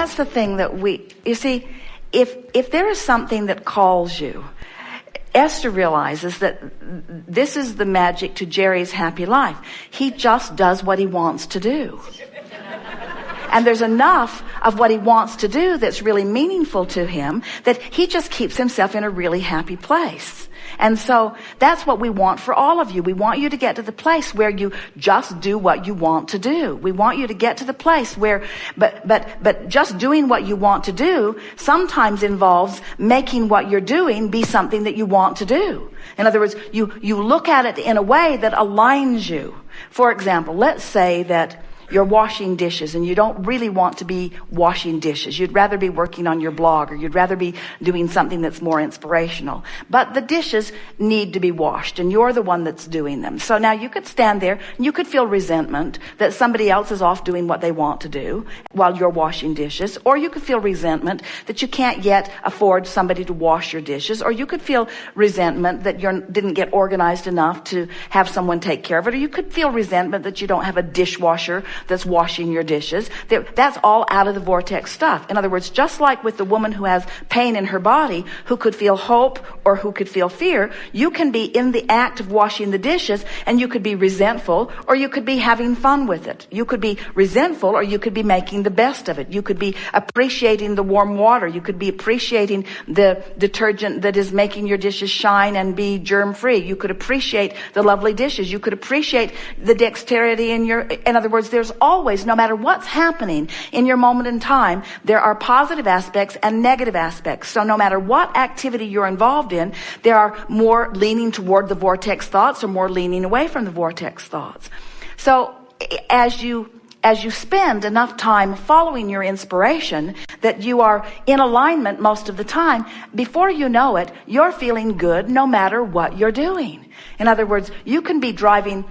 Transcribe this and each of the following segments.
that's the thing that you see, if there is something that calls you, Esther realizes that this is the magic to Jerry's happy life. He just does what he wants to do. And there's enough of what he wants to do that's really meaningful to him that he just keeps himself in a really happy place. And so that's what we want for all of you. We want you to get to the place where you just do what you want to do. We want you to get to the place where, but just doing what you want to do sometimes involves making what you're doing be something that you want to do. In other words, you look at it in a way that aligns you. For example, let's say that you're washing dishes and you don't really want to be washing dishes. You'd rather be working on your blog, or you'd rather be doing something that's more inspirational. But the dishes need to be washed and you're the one that's doing them. So now you could stand there and you could feel resentment that somebody else is off doing what they want to do while you're washing dishes. Or you could feel resentment that you can't yet afford somebody to wash your dishes. Or you could feel resentment that you didn't get organized enough to have someone take care of it. Or you could feel resentment that you don't have a dishwasher that's washing your dishes. That's all out of the vortex stuff. In other words, just like with the woman who has pain in her body, who could feel hope or who could feel fear, you can be in the act of washing the dishes and you could be resentful, or you could be having fun with it. You could be resentful, or you could be making the best of it. You could be appreciating the warm water. You could be appreciating the detergent that is making your dishes shine and be germ-free. You could appreciate the lovely dishes. You could appreciate the dexterity in other words, there's always, no matter what's happening in your moment in time, there are positive aspects and negative aspects. So no matter what activity you're involved in, there are more leaning toward the vortex thoughts or more leaning away from the vortex thoughts. So as you spend enough time following your inspiration that you are in alignment most of the time, before you know it, you're feeling good no matter what you're doing. In other words, you can be driving,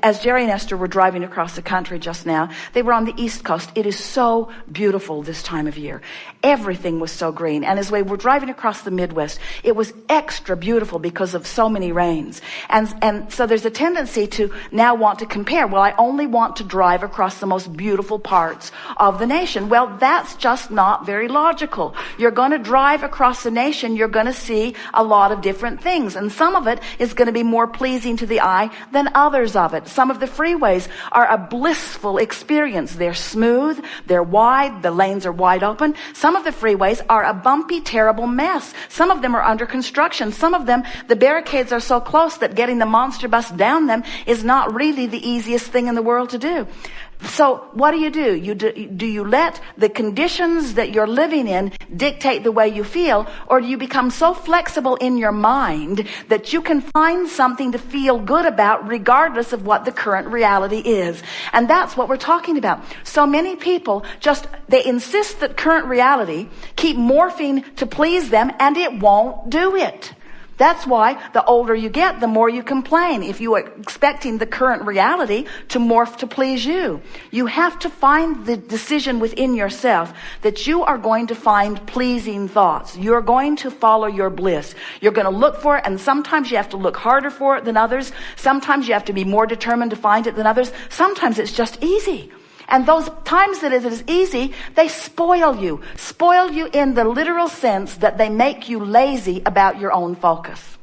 as Jerry and Esther were driving across the country just now, they were on the East Coast. It is so beautiful this time of year. Everything was so green. And as we were driving across the Midwest, it was extra beautiful because of so many rains. And so there's a tendency to now want to compare. Well, I only want to drive across the most beautiful parts of the nation. Well, that's just not very logical. You're going to drive across the nation. You're going to see a lot of different things. And some of it is going to be more pleasing to the eye than others of it. Some of the freeways are a blissful experience. They're smooth, they're wide, the lanes are wide open. Some of the freeways are a bumpy, terrible mess. Some of them are under construction. Some of them, the barricades are so close that getting the monster bus down them is not really the easiest thing in the world to do. So what do? Do you let the conditions that you're living in dictate the way you feel, or do you become so flexible in your mind that you can find something to feel good about regardless of what the current reality is? And that's what we're talking about. So many people they insist that current reality keep morphing to please them, and it won't do it. That's why the older you get, the more you complain. If you are expecting the current reality to morph to please you, you have to find the decision within yourself that you are going to find pleasing thoughts. You're going to follow your bliss. You're going to look for it, and sometimes you have to look harder for it than others. Sometimes you have to be more determined to find it than others. Sometimes it's just easy. And those times that it is easy, they spoil you in the literal sense that they make you lazy about your own focus.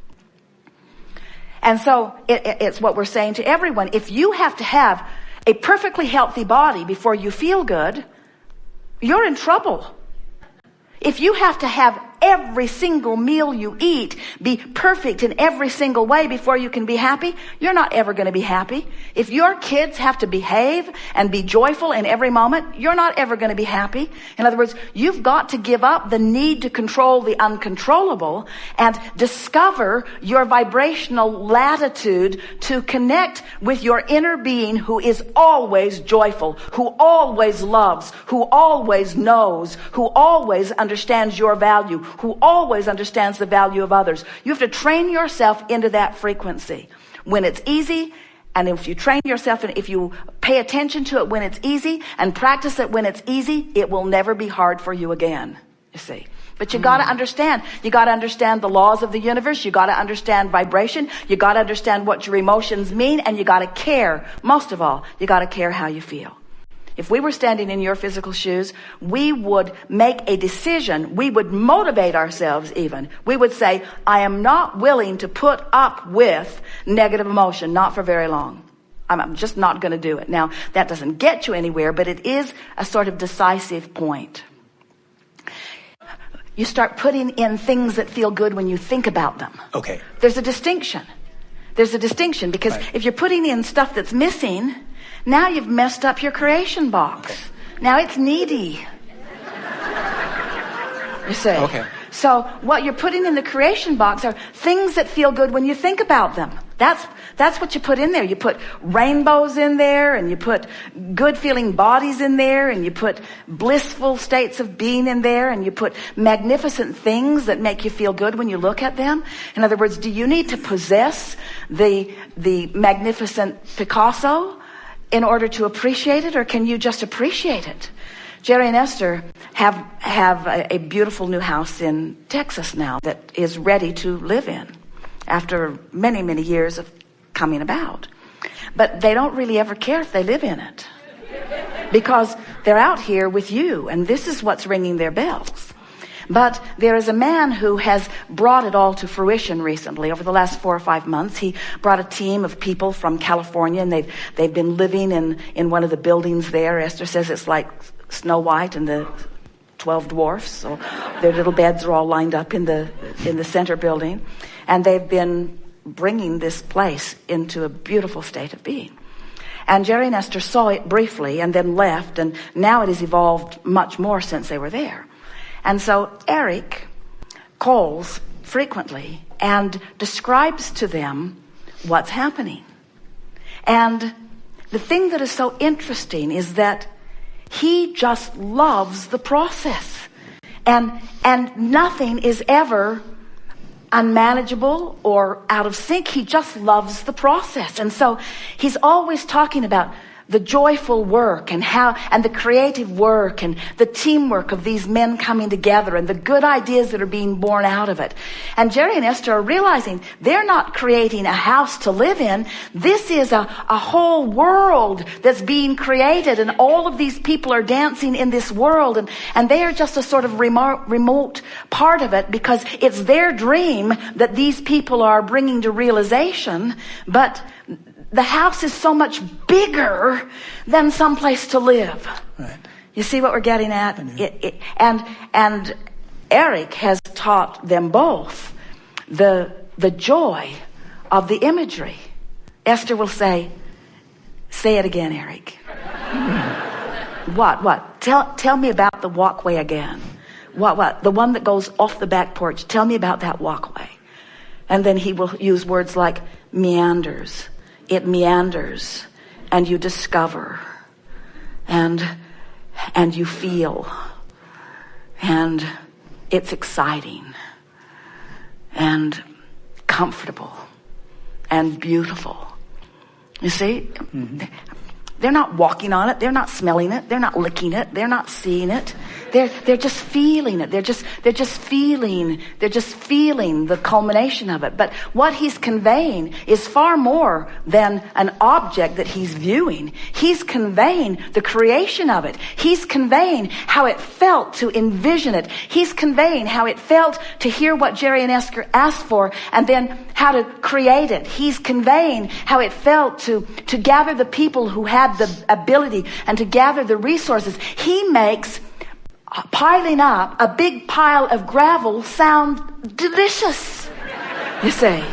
And so it's what we're saying to everyone. If you have to have a perfectly healthy body before you feel good, you're in trouble. If you have to have every single meal you eat be perfect in every single way before you can be happy, you're not ever going to be happy. If your kids have to behave and be joyful in every moment, you're not ever going to be happy. In other words, you've got to give up the need to control the uncontrollable and discover your vibrational latitude to connect with your inner being, who is always joyful, who always loves, who always knows, who always understands your value, who always understands the value of others. You have to train yourself into that frequency. When it's easy, and if you train yourself and if you pay attention to it when it's easy and practice it when it's easy, it will never be hard for you again, you see. But you got to understand. You got to understand the laws of the universe. You got to understand vibration. You got to understand what your emotions mean, and you got to care. Most of all, you got to care how you feel. If we were standing in your physical shoes, we would make a decision. We would motivate ourselves even. We would say, I am not willing to put up with negative emotion, not for very long. I'm just not going to do it. Now, that doesn't get you anywhere, but it is a sort of decisive point. You start putting in things that feel good when you think about them. Okay. There's a distinction. There's a distinction because if you're putting in stuff that's missing, now you've messed up your creation box. Okay. Now it's needy. You see? Okay. So what you're putting in the creation box are things that feel good when you think about them. That's what you put in there. You put rainbows in there, and you put good feeling bodies in there, and you put blissful states of being in there, and you put magnificent things that make you feel good when you look at them. In other words, do you need to possess the magnificent Picasso in order to appreciate it, or can you just appreciate it? Jerry and Esther have a beautiful new house in Texas now that is ready to live in after many, many years of coming about. But they don't really ever care if they live in it because they're out here with you, and this is what's ringing their bells. But there is a man who has brought it all to fruition recently. Over the last 4 or 5 months, he brought a team of people from California, and they've been living in one of the buildings there. Esther says it's like Snow White and the 12 dwarfs. So their little beds are all lined up in the center building, and they've been bringing this place into a beautiful state of being. And Jerry and Esther saw it briefly and then left, and now it has evolved much more since they were there. And so Eric calls frequently and describes to them what's happening. And the thing that is so interesting is that he just loves the process. And nothing is ever unmanageable or out of sync. He just loves the process. And so he's always talking about the joyful work and the creative work and the teamwork of these men coming together and the good ideas that are being born out of it. And Jerry and Esther are realizing they're not creating a house to live in. This is a whole world that's being created, and all of these people are dancing in this world, and they are just a sort of remote part of it because it's their dream that these people are bringing to realization. But the house is so much bigger than someplace to live. Right. You see what we're getting at? And Eric has taught them both the joy of the imagery. Esther will say it again, Eric. What? Tell me about the walkway again. What? The one that goes off the back porch. Tell me about that walkway. And then he will use words like meanders. It meanders, and you discover, and you feel, and it's exciting, and comfortable, and beautiful. You see? Mm-hmm. They're not walking on it. They're not smelling it. They're not licking it. They're not seeing it. They're just feeling it. They're just feeling the culmination of it. But what he's conveying is far more than an object that he's viewing. He's conveying the creation of it. He's conveying how it felt to envision it. He's conveying how it felt to hear what Jerry and Esther asked for and then how to create it. He's conveying how it felt to gather the people who had the ability and to gather the resources. He makes piling up a big pile of gravel sound delicious, you see,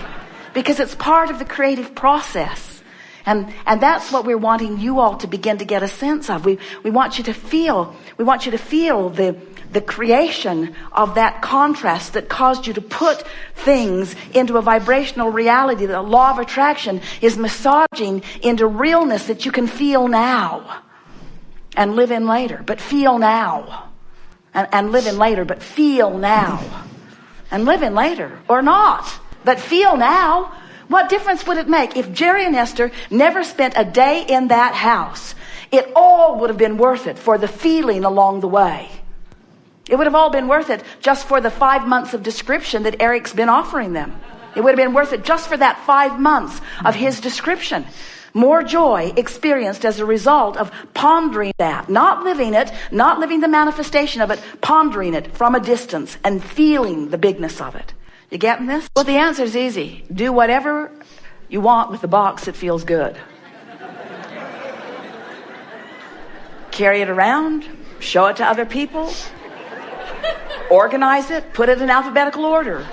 because it's part of the creative process. And that's what we're wanting you all to begin to get a sense of. We want you to feel the creation of that contrast that caused you to put things into a vibrational reality. The law of attraction is massaging into realness that you can feel now and live in later, but feel now. And live in later, but feel now. And live in later, or not, but feel now. What difference would it make if Jerry and Esther never spent a day in that house? It all would have been worth it for the feeling along the way. It would have all been worth it just for the 5 months of description that Eric's been offering them. It would have been worth it just for that 5 months of his description. More joy experienced as a result of pondering that, not living it, not living the manifestation of it, pondering it from a distance and feeling the bigness of it. You getting this? Well, the answer is easy. Do whatever you want with the box that feels good. Carry it around, show it to other people, organize it, put it in alphabetical order.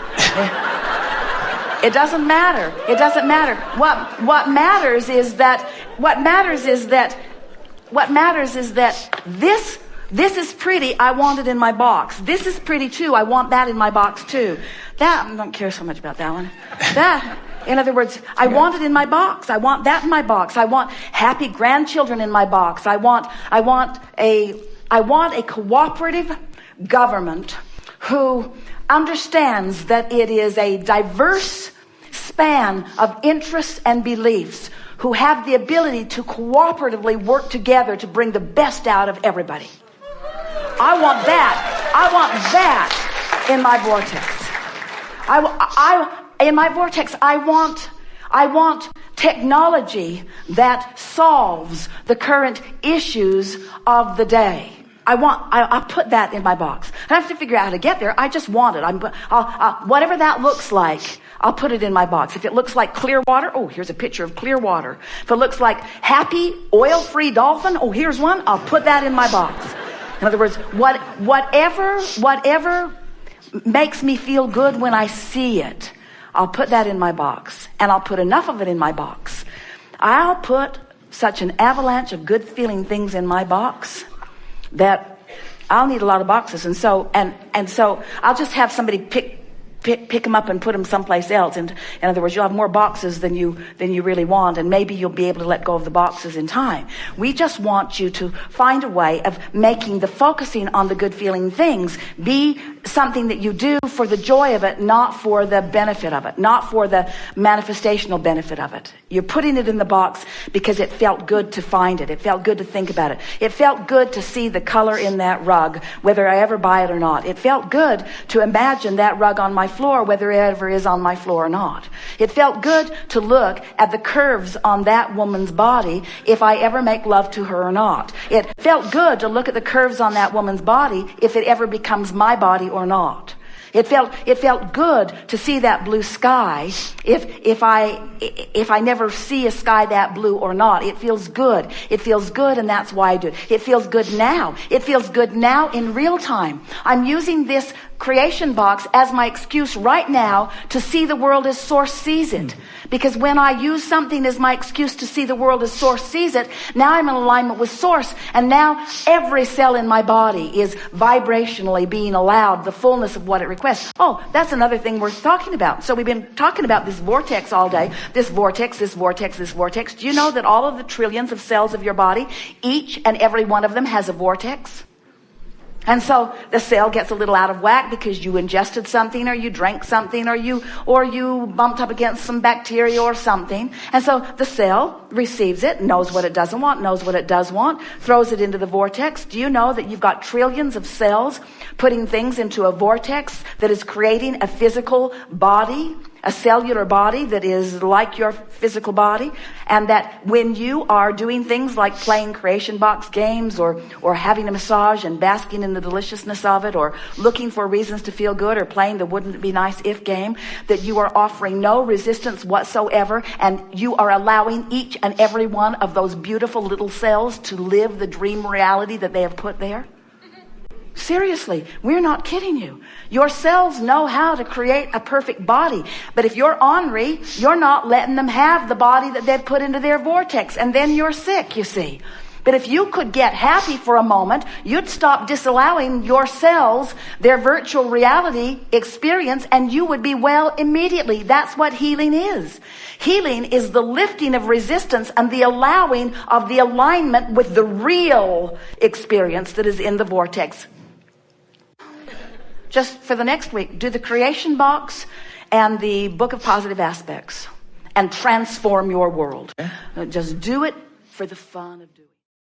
It doesn't matter. It doesn't matter. What matters is that this is pretty, I want it in my box. This is pretty too, I want that in my box too. That, I don't care so much about that one. That, in other words, I want it in my box. I want that in my box. I want happy grandchildren in my box. I want a cooperative government who understands that it is a diverse span of interests and beliefs, who have the ability to cooperatively work together to bring the best out of everybody. I want that in my vortex. In my vortex, I want technology that solves the current issues of the day. I put that in my box. I have to figure out how to get there. I just want it. Whatever that looks like, I'll put it in my box. If it looks like clear water, oh, here's a picture of clear water. If it looks like happy, oil-free dolphin, oh, here's one. I'll put that in my box. In other words, whatever makes me feel good when I see it, I'll put that in my box. And I'll put enough of it in my box. I'll put such an avalanche of good feeling things in my box that I'll need a lot of boxes. And so I'll just have somebody pick them up and put them someplace else. And in other words, you'll have more boxes than you really want, and maybe you'll be able to let go of the boxes in time. We just want you to find a way of making the focusing on the good feeling things be something that you do for the joy of it, not for the benefit of it, not for the manifestational benefit of it. You're putting it in the box because it felt good to find it. It felt good to think about it. It felt good to see the color in that rug, whether I ever buy it or not. It felt good to imagine that rug on my floor, whether it ever is on my floor or not. It felt good to look at the curves on that woman's body if I ever make love to her or not. It felt good to look at the curves on that woman's body if it ever becomes my body or not. It felt good to see that blue sky if I never see a sky that blue or not. It feels good. It feels good, and that's why I do it. It feels good now. It feels good now in real time. I'm using this creation box as my excuse right now to see the world as Source sees it. Because when I use something as my excuse to see the world as Source sees it, now I'm in alignment with Source, and now every cell in my body is vibrationally being allowed the fullness of what it requests. Oh, that's another thing worth talking about. So we've been talking about this vortex all day. This vortex, this vortex, this vortex. Do you know that all of the trillions of cells of your body, each and every one of them has a vortex? And so the cell gets a little out of whack because you ingested something, or you drank something, or you bumped up against some bacteria or something. And so the cell receives it, knows what it doesn't want, knows what it does want, throws it into the vortex. Do you know that you've got trillions of cells putting things into a vortex that is creating a physical body, a cellular body that is like your physical body? And that when you are doing things like playing creation box games, or having a massage and basking in the deliciousness of it, or looking for reasons to feel good, or playing the wouldn't it be nice if game, that you are offering no resistance whatsoever, and you are allowing each and every one of those beautiful little cells to live the dream reality that they have put there. Seriously, we're not kidding you. Your cells know how to create a perfect body. But if you're ornery, you're not letting them have the body that they've put into their vortex. And then you're sick, you see. But if you could get happy for a moment, you'd stop disallowing your cells their virtual reality experience, and you would be well immediately. That's what healing is. Healing is the lifting of resistance and the allowing of the alignment with the real experience that is in the vortex. Just for the next week, do the creation box and the book of positive aspects and transform your world. Just do it for the fun of doing it.